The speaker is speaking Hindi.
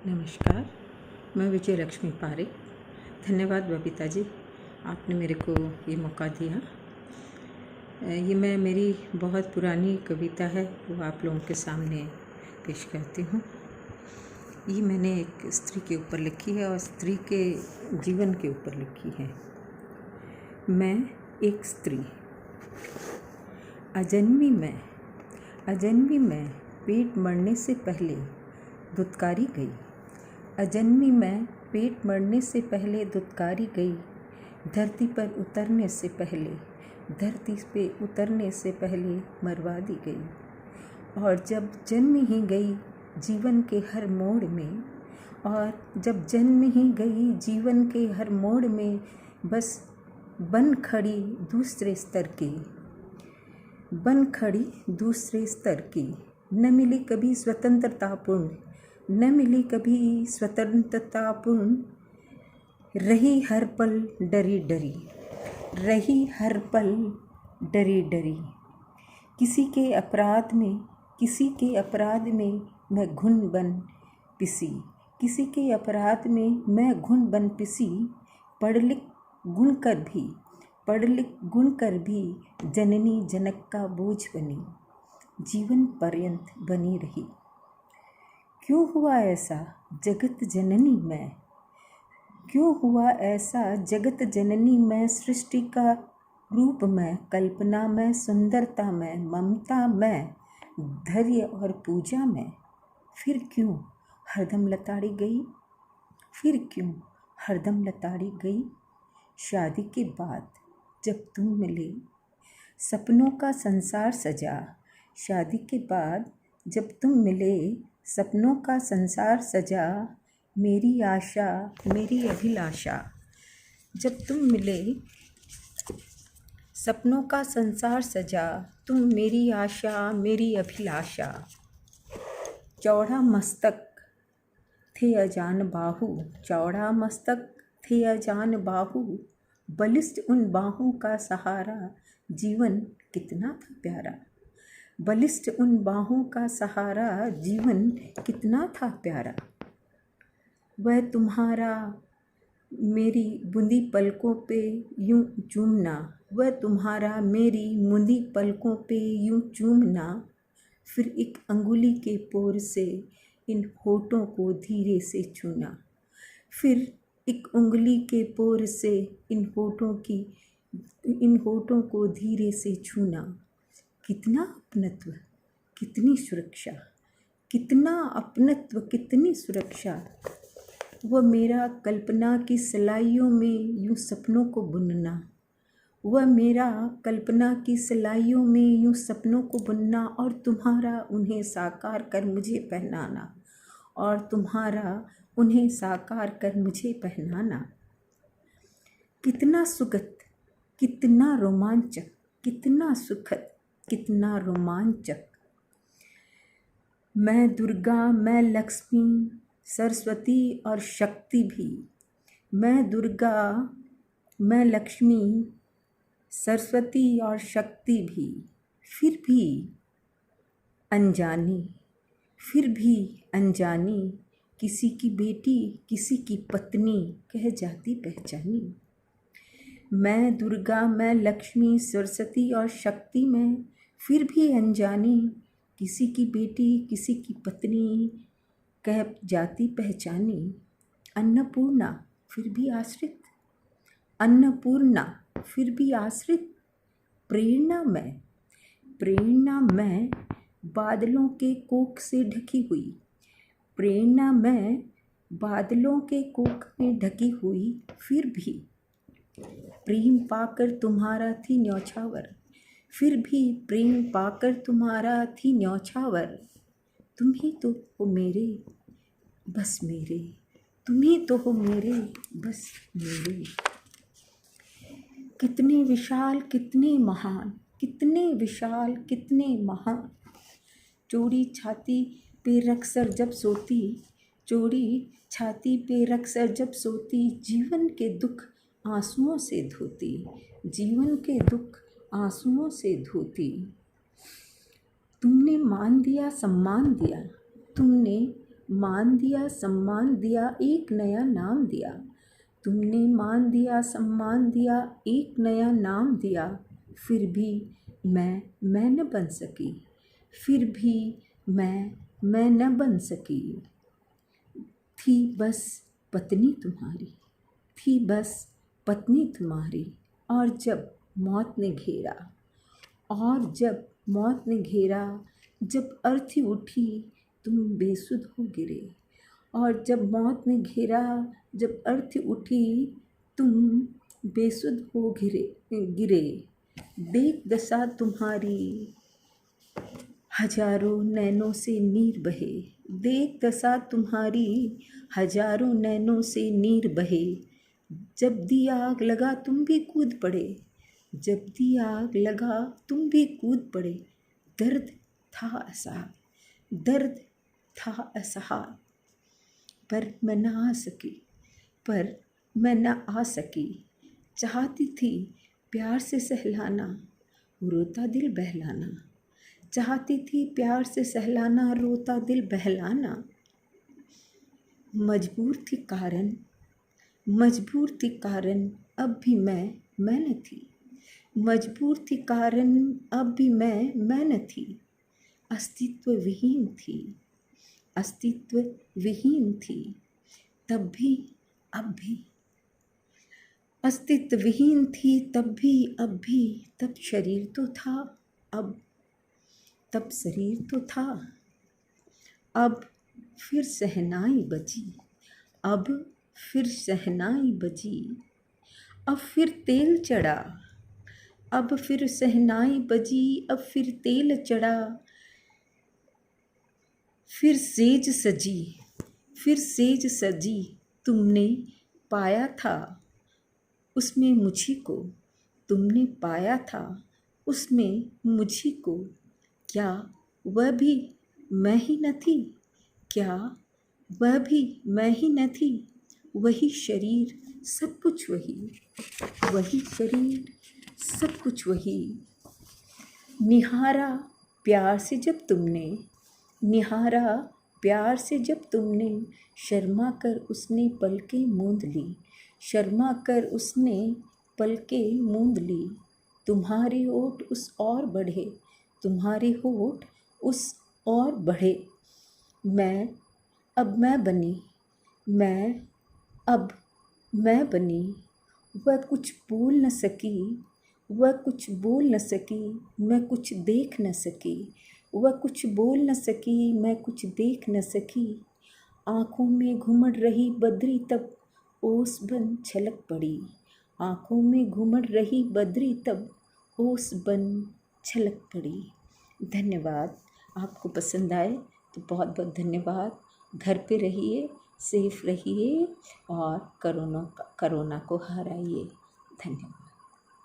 नमस्कार, मैं विजय लक्ष्मी पारिक। धन्यवाद बबीता जी, आपने मेरे को ये मौका दिया। ये मेरी बहुत पुरानी कविता है, वो आप लोगों के सामने पेश करती हूँ। ये मैंने एक स्त्री के ऊपर लिखी है और स्त्री के जीवन के ऊपर लिखी है। मैं एक स्त्री, अजन्मी मैं पेट मरने से पहले दुत्कारी गई। अजन्मी मैं पेट मरने से पहले दुत्कारी गई। धरती पे उतरने से पहले मरवा दी गई। और जब जन्म ही गई जीवन के हर मोड़ में बस बन खड़ी दूसरे स्तर की। न मिली कभी स्वतंत्रतापूर्ण, रही हर पल डरी डरी। किसी के अपराध में मैं घुन बन पिसी। पढ़ लिख गुण कर भी जननी जनक का बोझ बनी, जीवन पर्यंत बनी रही। क्यों हुआ ऐसा जगत जननी मैं, सृष्टि का रूप मैं, कल्पना में, सुंदरता में, ममता में, धैर्य और पूजा में। फिर क्यों हरदम लताड़ी गई। शादी के बाद जब तुम मिले सपनों का संसार सजा। मेरी आशा मेरी अभिलाषा। जब तुम मिले सपनों का संसार सजा, तुम मेरी आशा मेरी अभिलाषा। चौड़ा मस्तक थे अजान बाहु, बलिष्ठ उन बाहों का सहारा, जीवन कितना था प्यारा। वह तुम्हारा मेरी बूंदी पलकों पे यूं चूमना, फिर एक अंगुली के पोर से इन होठों को धीरे से छूना। कितना अपनत्व, कितनी सुरक्षा। वह मेरा कल्पना की सिलाइयों में यूं सपनों को बुनना, और तुम्हारा उन्हें साकार कर मुझे पहनाना। कितना सुखद, कितना रोमांचक, कितना सुखद, कितना रोमांचक। मैं दुर्गा, मैं लक्ष्मी, सरस्वती और शक्ति भी। मैं दुर्गा, मैं लक्ष्मी, सरस्वती और शक्ति भी। फिर भी अनजानी, किसी की बेटी, किसी की पत्नी कह जाती पहचानी। मैं दुर्गा, मैं लक्ष्मी, सरस्वती और शक्ति में, फिर भी अनजानी, किसी की बेटी, किसी की पत्नी कह जाती पहचानी। अन्नपूर्णा फिर भी आश्रित। प्रेरणा मैं बादलों के कोख से ढकी हुई। फिर भी प्रेम पाकर तुम्हारा थी न्यौछावर। तुम ही तो हो मेरे बस मेरे। कितने विशाल, कितने महान। चोरी छाती पे रखकर जब सोती, जीवन के दुख आंसुओं से धोती। तुमने मान दिया, सम्मान दिया, तुमने मान दिया, सम्मान दिया, एक नया नाम दिया। तुमने मान दिया, सम्मान दिया, एक नया नाम दिया। फिर भी मैं न बन सकी, फिर भी मैं न बन सकी। थी बस पत्नी तुम्हारी, थी बस पत्नी तुम्हारी। और जब मौत ने घेरा, और जब मौत ने घेरा, जब अर्थी उठी तुम बेसुध हो गिरे। और जब मौत ने घेरा, जब अर्थी उठी तुम बेसुध हो गिरे। देख दशा तुम्हारी हजारों नैनों से नीर बहे। देख दशा तुम्हारी हजारों नैनों से नीर बहे। जब दी आग लगा तुम भी कूद पड़े, जब दी आग लगा तुम भी कूद पड़े। दर्द था असहाय, दर्द था असहाय, पर मैं न आ सकी, पर मैं न आ सकी। चाहती थी प्यार से सहलाना, रोता दिल बहलाना। चाहती थी प्यार से सहलाना, रोता दिल बहलाना। मजबूर थी कारण, मजबूर थी कारण, अब भी मैं न थी। मजबूर थी कारण, अब भी मैं न थी। अस्तित्व विहीन थी, अस्तित्व विहीन थी। तब भी अब भी अस्तित्व विहीन थी, तब भी अब भी। तब शरीर तो था, अब तब शरीर तो था। अब फिर शहनाई बजी, अब फिर शहनाई बजी। अब फिर तेल चढ़ा, अब फिर शहनाई बजी। अब फिर तेल चढ़ा, फिर सेज सजी, फिर सेज सजी। तुमने पाया था उसमें मुझी को, तुमने पाया था उसमें मुझी को। क्या वह भी मैं ही न थी, क्या वह भी मैं ही न थी। वही शरीर सब कुछ वही, वही शरीर सब कुछ वही। निहारा प्यार से जब तुमने, निहारा प्यार से जब तुमने। शर्मा कर उसने पलकें मूंद ली, शर्मा कर उसने पलकें मूंद ली। तुम्हारे होठ उस और बढ़े, तुम्हारे होठ उस और बढ़े। मैं बनी, मैं अब मैं बनी। वह कुछ बोल न सकी, वह कुछ बोल न सकी, मैं कुछ देख न सकी। वह कुछ बोल न सकी, मैं कुछ देख न सकी। आँखों में घुमड़ रही बदरी तब ओस बन छलक पड़ी। आँखों में घुमड़ रही बदरी तब ओस बन छलक पड़ी। धन्यवाद। आपको पसंद आए तो बहुत बहुत धन्यवाद। घर पे रहिए, सेफ रहिए और कोरोना को हराइए। धन्यवाद।